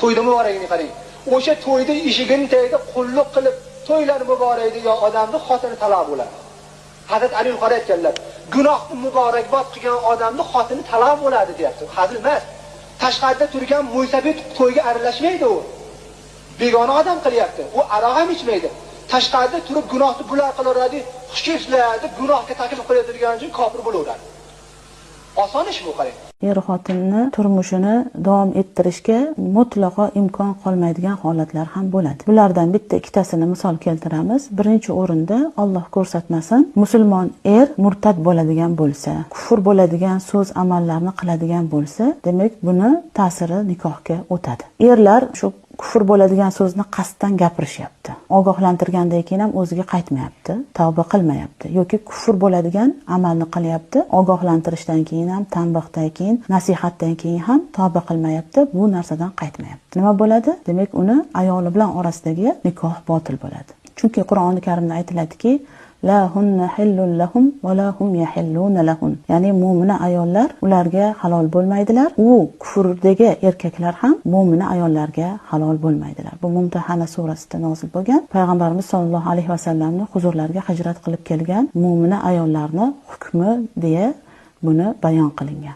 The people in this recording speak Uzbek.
to'yda muborakligini qarang. O'sha to'yda eshigini tagida qulluq qilib to'ylar muborak degan odamni xotini talab bo'ladi. Hazrat Ali yuqori aytganlar, gunohni muborakbod qilgan odamni xotini talab bo'ladi deyapti. Hazil emas. Tashqarida turgan mo'ysabit to'yga aralashmaydi u. Begona odam qilyapti. U aroq ham ichmaydi. Tashqarida turib gunohni bular qilaveradi, xushishlarni gunohga taklif qilayotgan uchun kofir bo'laveradi. Oson ish bu qarang. Er-xotinni turmushini davom ettirishga mutlaqo imkon qolmaydigan holatlar ham bo'ladi. Bulardan bitta ikkitasini misol keltiramiz. Birinchi o'rinda Alloh ko'rsatmasin, musulmon er murtad bo'ladigan bo'lsa, kufr bo'ladigan so'z amallarni qiladigan bo'lsa, demak buni ta'siri nikohga o'tadi. Erlar shu kufr bo'ladigan so'zni qasddan gapirishyapti. Ogohlantirgandan keyin ham o'ziga qaytmayapti, tavba qilmayapti yoki kufr bo'ladigan amalni qilyapti. Ogohlantirishdan keyin ham, tanbihdan keyin, nasihatdan keyin ham tavba qilmayapti, bu narsadan qaytmayapti. Nima bo'ladi? Demak, uni ayoli bilan orasidagi nikoh botil bo'ladi. Chunki Qur'oni Karimda aytiladiki, la hunna hillun lahum va la hum yahilluna lahun. Ya'ni mu'mina ayollar ularga halol bo'lmaydilar. U kufrdagi erkaklar ham mu'mina ayollarga halol bo'lmaydilar. Bu Mumtahana surasida nozil bo'lgan. Payg'ambarimiz sollallohu alayhi vasallamni huzurlariga hijrat qilib kelgan mu'mina ayollarning hukmi deya buni bayon qilingan.